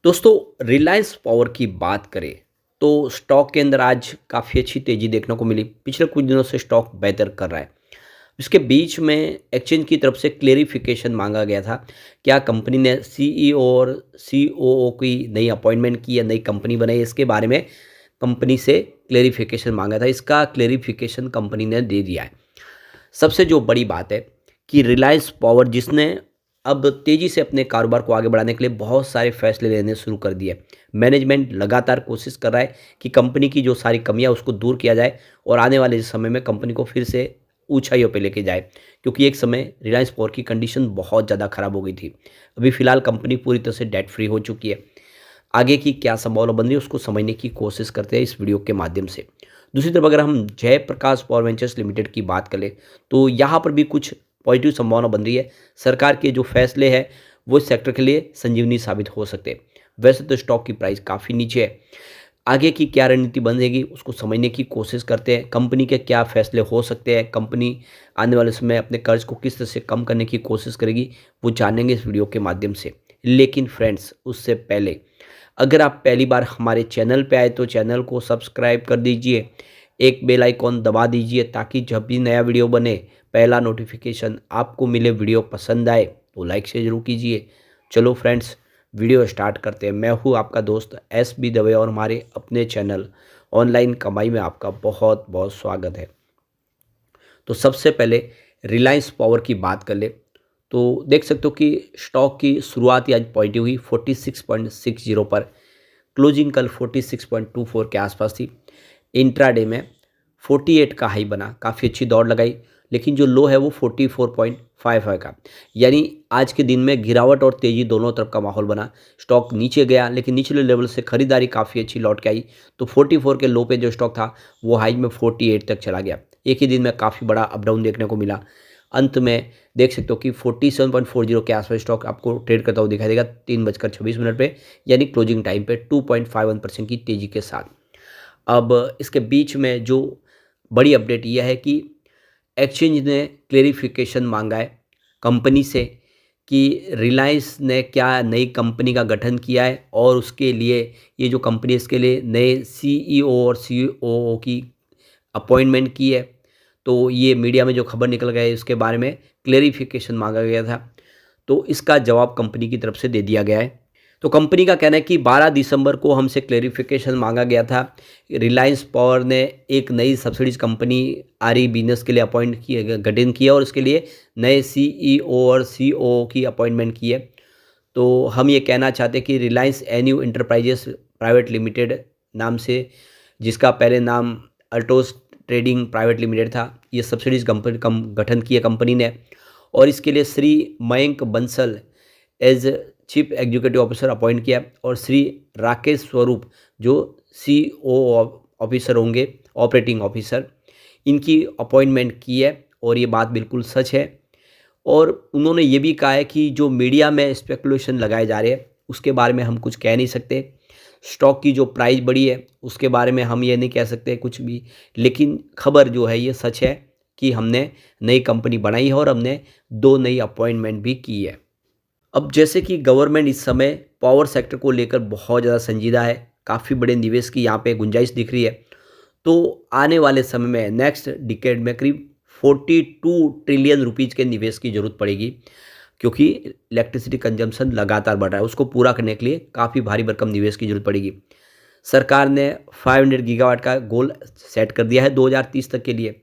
दोस्तों रिलायंस पावर की बात करें तो स्टॉक के अंदर आज काफ़ी अच्छी तेज़ी देखने को मिली। पिछले कुछ दिनों से स्टॉक बेहतर कर रहा है। इसके बीच में एक्सचेंज की तरफ से क्लेरिफिकेशन मांगा गया था। क्या कंपनी ने सीईओ और सीओओ की नई अपॉइंटमेंट की या नई कंपनी बनाई, इसके बारे में कंपनी से क्लेरिफिकेशन मांगा था। इसका क्लेरिफिकेशन कंपनी ने दे दिया है। सबसे जो बड़ी बात है कि रिलायंस पावर जिसने अब तेज़ी से अपने कारोबार को आगे बढ़ाने के लिए बहुत सारे फैसले लेने शुरू कर दिए। मैनेजमेंट लगातार कोशिश कर रहा है कि कंपनी की जो सारी कमियां उसको दूर किया जाए और आने वाले समय में कंपनी को फिर से ऊंचाइयों पे लेके जाए, क्योंकि एक समय रिलायंस पावर की कंडीशन बहुत ज़्यादा खराब हो गई थी। अभी फ़िलहाल कंपनी पूरी तरह से डेट फ्री हो चुकी है। आगे की क्या संभावना बन रही है उसको समझने की कोशिश करते हैं इस वीडियो के माध्यम से। दूसरी तरफ अगर हम जयप्रकाश पावर वेंचर्स लिमिटेड की बात करें तो यहाँ पर भी कुछ पॉजिटिव संभावना बन रही है। सरकार के जो फैसले हैं वो इस सेक्टर के लिए संजीवनी साबित हो सकते हैं। वैसे तो स्टॉक की प्राइस काफ़ी नीचे है। आगे की क्या रणनीति बनेगी उसको समझने की कोशिश करते हैं। कंपनी के क्या फैसले हो सकते हैं, कंपनी आने वाले समय अपने कर्ज को किस तरह से कम करने की कोशिश करेगी, वो जानेंगे इस वीडियो के माध्यम से। लेकिन फ्रेंड्स उससे पहले अगर आप पहली बार हमारे चैनल पे आए तो चैनल को सब्सक्राइब कर दीजिए, एक बेल आइकॉन दबा दीजिए ताकि जब भी नया वीडियो बने पहला नोटिफिकेशन आपको मिले। वीडियो पसंद आए तो लाइक से ज़रूर कीजिए। चलो फ्रेंड्स वीडियो स्टार्ट करते हैं। मैं हूँ आपका दोस्त एस बी दवे और हमारे अपने चैनल ऑनलाइन कमाई में आपका बहुत बहुत स्वागत है। तो सबसे पहले रिलायंस पावर की बात कर ले तो देख सकते हो कि स्टॉक की शुरुआत ही आज पॉजिटिव हुई 46.60 पर। क्लोजिंग कल 46.24 के आसपास थी। इंट्राडे में 48 का हाई बना, काफ़ी अच्छी दौड़ लगाई, लेकिन जो लो है वो 44.55 का। यानी आज के दिन में गिरावट और तेज़ी दोनों तरफ का माहौल बना। स्टॉक नीचे गया लेकिन निचले लेवल से खरीदारी काफ़ी अच्छी लौट के आई। तो 44 के लो पे जो स्टॉक था वो हाई में 48 तक चला गया। एक ही दिन में काफ़ी बड़ा अप डाउन देखने को मिला। अंत में देख सकते हो कि 47.40 के आसपास स्टॉक आपको ट्रेड करता हुआ दिखाई देगा 3:26 पे, यानी क्लोजिंग टाइम पे 2.51% की तेज़ी के साथ। अब इसके बीच में जो बड़ी अपडेट यह है कि एक्सचेंज ने क्लेरिफिकेशन मांगा है कंपनी से कि रिलायंस ने क्या नई कंपनी का गठन किया है और उसके लिए ये जो कंपनी इसके लिए नए सीईओ और सीओओ की अपॉइंटमेंट की है। तो ये मीडिया में जो खबर निकल गया है उसके बारे में क्लेरिफिकेशन मांगा गया था, तो इसका जवाब कंपनी की तरफ से दे दिया गया है। तो कंपनी का कहना है कि 12 दिसंबर को हमसे क्लेरिफिकेशन मांगा गया था। रिलायंस पावर ने एक नई सब्सिडीज कंपनी आरई बिजनेस के लिए अपॉइंट किया, गठन किया और उसके लिए नए सीईओ और सीओओ की अपॉइंटमेंट की है। तो हम ये कहना चाहते हैं कि Reliance any enterprises private limited नाम से, जिसका पहले नाम अल्टोस ट्रेडिंग प्राइवेट लिमिटेड था, ये सब्सिडीज कंपनी गठन किया कंपनी ने और इसके लिए Shri Mayank Bansal as chief executive officer appoint किया और श्री राकेश स्वरूप जो सीओ ऑफिसर होंगे, ऑपरेटिंग ऑफिसर, इनकी अपॉइंटमेंट की है। और ये बात बिल्कुल सच है। और उन्होंने ये भी कहा है कि जो मीडिया में स्पेकुलेशन लगाए जा रहे हैं उसके बारे में हम कुछ कह नहीं सकते। स्टॉक की जो प्राइस बढ़ी है उसके बारे में हम ये नहीं कह सकते कुछ भी, लेकिन खबर जो है ये सच है कि हमने नई कंपनी बनाई है और हमने 2 नई अपॉइंटमेंट भी की है। अब जैसे कि गवर्नमेंट इस समय पावर सेक्टर को लेकर बहुत ज़्यादा संजीदा है, काफ़ी बड़े निवेश की यहाँ पे गुंजाइश दिख रही है। तो आने वाले समय में नेक्स्ट डिकेड में करीब 42 ट्रिलियन रुपीज़ के निवेश की ज़रूरत पड़ेगी, क्योंकि इलेक्ट्रिसिटी कंजम्पशन लगातार बढ़ रहा है। उसको पूरा करने के लिए काफ़ी भारी भरकम निवेश की ज़रूरत पड़ेगी। सरकार ने 500 गीगावाट का गोल सेट कर दिया है 2030 तक के लिए,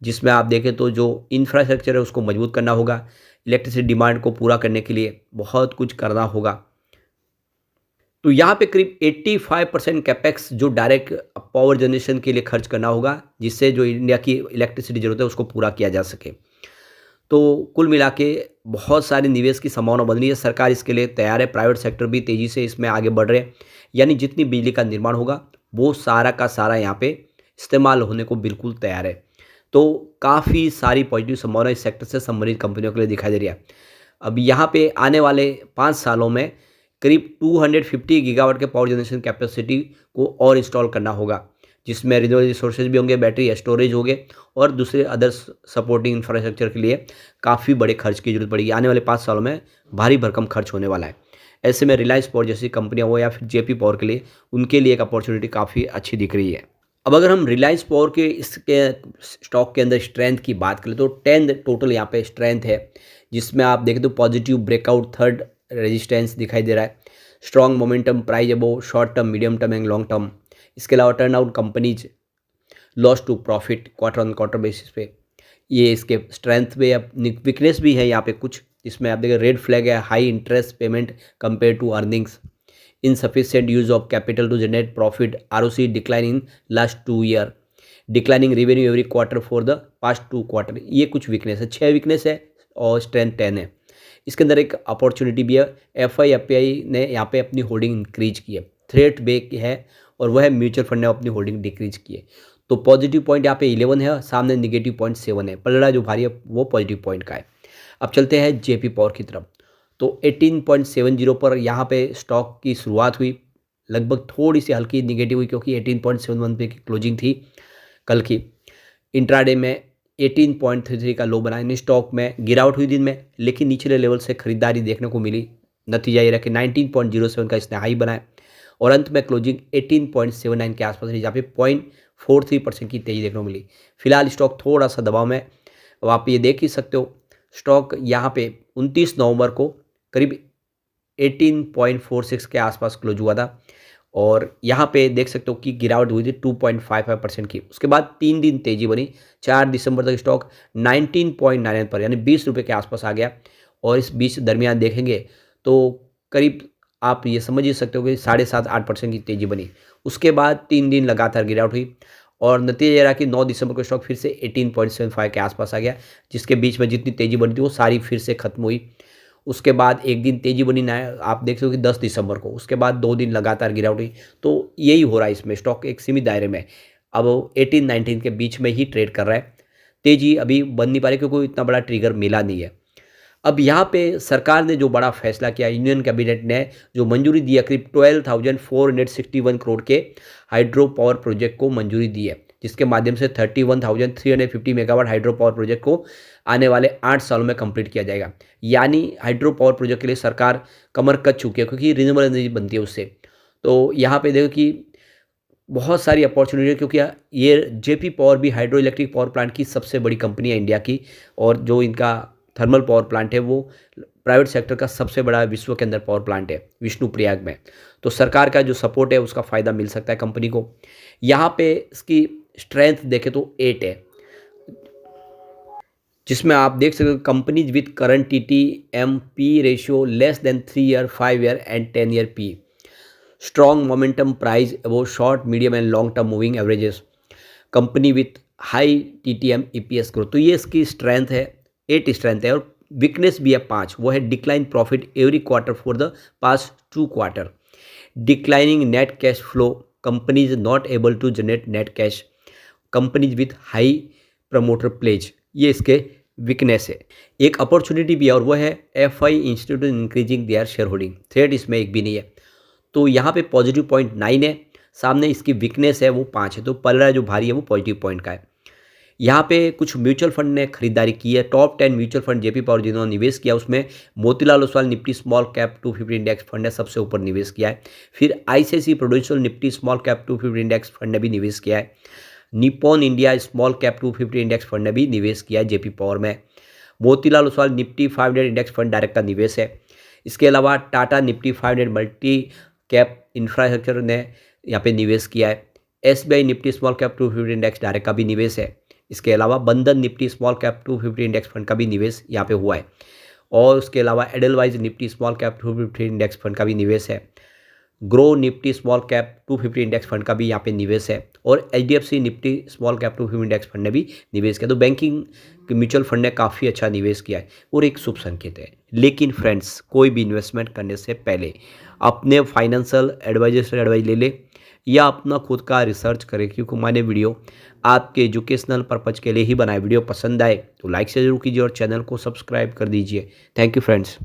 जिसमें आप देखें तो जो इंफ्रास्ट्रक्चर है उसको मजबूत करना होगा। इलेक्ट्रिसिटी डिमांड को पूरा करने के लिए बहुत कुछ करना होगा। तो यहाँ पे करीब 85% कैपेक्स जो डायरेक्ट पावर जनरेशन के लिए खर्च करना होगा, जिससे जो इंडिया की इलेक्ट्रिसिटी ज़रूरत है उसको पूरा किया जा सके। तो कुल मिला के बहुत सारे निवेश की संभावना बन रही है। सरकार इसके लिए तैयार है, प्राइवेट सेक्टर भी तेज़ी से इसमें आगे बढ़ रहे हैं। यानी जितनी बिजली का निर्माण होगा वो सारा का सारा यहाँ पे इस्तेमाल होने को बिल्कुल तैयार है। तो काफ़ी सारी पॉजिटिव संभावना इस सेक्टर से संबंधित कंपनियों के लिए दिखाई दे रही है। अब यहाँ पे आने वाले 5 सालों में करीब 250 गीगावाट के पावर जनरेशन कैपेसिटी को और इंस्टॉल करना होगा, जिसमें रिन्यूएबल रिसोर्सेज भी होंगे, बैटरी स्टोरेज होंगे और दूसरे अदर सपोर्टिंग इंफ्रास्ट्रक्चर के लिए काफ़ी बड़े खर्च की जरूरत पड़ेगी। आने वाले 5 सालों में भारी भरकम खर्च होने वाला है। ऐसे में रिलायंस पावर जैसी कंपनियाँ हो या फिर जेपी पावर के लिए, उनके लिए एक अपॉर्चुनिटी काफ़ी अच्छी दिख रही है। अब अगर हम रिलायंस पावर के इसके स्टॉक के अंदर स्ट्रेंथ की बात करें तो 10 टोटल यहाँ पे स्ट्रेंथ है, जिसमें आप देखें तो पॉजिटिव ब्रेकआउट, थर्ड रेजिस्टेंस दिखाई दे रहा है, strong momentum, price above short term, medium term and long term. इसके अलावा turn out companies, loss to profit quarter on quarter basis पे, ये इसके स्ट्रेंथ पे। अब वीकनेस भी है यहाँ पे कुछ, इसमें आप देखें रेड फ्लैग है, high interest payment compare to earnings, insufficient use of capital to generate profit, ROC decline in last 2 year, declining revenue every quarter for the past 2 quarter। ये कुछ वीकनेस है, 6 वीकनेस है और स्ट्रेंथ 10 है। इसके अंदर एक अपॉर्चुनिटी भी है, FI ने यहाँ पे अपनी होल्डिंग इंक्रीज की है, थ्रेट बेक है और वह म्यूचुअल फंड ने अपनी होल्डिंग डिक्रीज की है। तो पॉजिटिव पॉइंट यहाँ पे 11 है, सामने निगेटिव पॉइंट 7 है, पलड़ा जो भारी है वो पॉजिटिव पॉइंट का है। अब चलते हैं जेपी पावर की तरफ। तो 18.70 पर यहाँ पे स्टॉक की शुरुआत हुई, लगभग थोड़ी सी हल्की निगेटिव हुई क्योंकि 18.71 पे की क्लोजिंग थी कल की। इंट्राडे में 18.33 का लो बना, यानी स्टॉक में गिरावट हुई दिन में, लेकिन निचले लेवल से खरीदारी देखने को मिली। नतीजा ये रहा कि 19.07 का इसने हाई बनाया और अंत में क्लोजिंग 18.79 के आसपास रही, जहाँ पे 0.43% की तेजी देखने को मिली। फिलहाल स्टॉक थोड़ा सा दबाव में। अब आप ये देख ही सकते हो, स्टॉक यहाँ पे 29 नवंबर को करीब 18.46 के आसपास क्लोज हुआ था और यहाँ पे देख सकते हो कि गिरावट हुई थी 2.55% की। उसके बाद 3 दिन तेजी बनी, 4 दिसंबर तक स्टॉक 19.99 पर, यानी 20 रुपये के आसपास आ गया और इस बीच दरमियान देखेंगे तो करीब आप ये समझ ही सकते हो कि 7.5-8% की तेजी बनी। उसके बाद 3 दिन लगातार गिरावट हुई और नतीजा ये रहा कि 9 दिसंबर को स्टॉक फिर से 18.75 के आसपास आ गया, जिसके बीच में जितनी तेजी बनी थी वो सारी फिर से खत्म हुई। उसके बाद एक दिन तेजी बनी ना, आप देख सकते हो कि 10 दिसंबर को, उसके बाद 2 दिन लगातार गिरावट हुई। तो यही हो रहा है इसमें, स्टॉक एक सीमित दायरे में अब 18-19 के बीच में ही ट्रेड कर रहा है। तेजी अभी बन नहीं पा रही क्योंकि इतना बड़ा ट्रिगर मिला नहीं है। अब यहाँ पे सरकार ने जो बड़ा फैसला किया, यूनियन कैबिनेट ने जो मंजूरी दी है, करीब 12,461 करोड़ के हाइड्रो पावर प्रोजेक्ट को मंजूरी दी है, जिसके माध्यम से 31,350 मेगावाट हाइड्रो पावर प्रोजेक्ट को आने वाले 8 सालों में कंप्लीट किया जाएगा। यानी हाइड्रो पावर प्रोजेक्ट के लिए सरकार कमर कस चुकी है क्योंकि रिन्यूएबल एनर्जी बनती है उससे। तो यहाँ पे देखो कि बहुत सारी अपॉर्चुनिटी है क्योंकि ये जेपी पावर भी हाइड्रो इलेक्ट्रिक पावर प्लांट की सबसे बड़ी कंपनी है इंडिया की, और जो इनका थर्मल पावर प्लांट है वो प्राइवेट सेक्टर का सबसे बड़ा विश्व के अंदर पावर प्लांट है विष्णुप्रयाग में। तो सरकार का जो सपोर्ट है उसका फ़ायदा मिल सकता है कंपनी को। यहाँ पे इसकी स्ट्रेंथ देखें तो 8 है, जिसमें आप देख सकते हो companies with current TTM/P ratio less than 3 year, 5 year and 10 year P, strong momentum, price above short, medium and long term moving averages, company with high TTM EPS growth. तो ये इसकी स्ट्रेंथ है, 8 स्ट्रेंथ है। और weakness भी है 5, वो है decline profit every quarter for the past 2 quarter, declining net cash flow, company is not able to generate net cash, companies with high promoter pledge, ये इसके वीकनेस है। एक अपॉर्चुनिटी भी है और वो है FI institute increasing their share holding, thread इसमें एक भी नहीं है। तो यहाँ पे पॉजिटिव पॉइंट 9 है, सामने इसकी वीकनेस है वो 5 है, तो पलड़ा जो भारी है वो पॉजिटिव पॉइंट का है। यहाँ पे कुछ म्यूचुअल फंड ने खरीदारी की है, top 10 mutual fund JP power जिन्होंने निवेश किया उसमें Motilal Oswal Nifty small cap 250 index fund ने सबसे ऊपर निवेश किया है। फिर ICICI prudential Nifty small cap 250 index fund ने भी निवेश किया है। Nippon India small cap 250 index fund ने भी निवेश किया है जेपी पावर में। Motilal Oswal Nifty 500 index fund direct का निवेश है। इसके अलावा Tata Nifty 500 multi cap infrastructure ने यहाँ पे निवेश किया है। SBI Nifty small cap 250 index direct का भी निवेश है। इसके अलावा बंधन Nifty small cap 250 index fund का भी निवेश यहाँ पे हुआ है। और उसके अलावा Edelweiss Nifty small cap 250 index fund का भी निवेश है। Grow Nifty small cap 250 index fund का भी यहाँ पे निवेश है। और HDFC Nifty small cap 250 index fund ने भी निवेश किया। तो बैंकिंग म्यूचुअल फंड ने काफ़ी अच्छा निवेश किया है और एक शुभ संकेत है। लेकिन फ्रेंड्स, कोई भी इन्वेस्टमेंट करने से पहले अपने फाइनेंशियल एडवाइजर से एडवाइस ले ले या अपना खुद का रिसर्च करें, क्योंकि मैंने वीडियो आपके एजुकेशनल पर्पज़ के लिए ही बनाए। वीडियो पसंद आए तो लाइक से जरूर कीजिए और चैनल को सब्सक्राइब कर दीजिए। Thank you friends.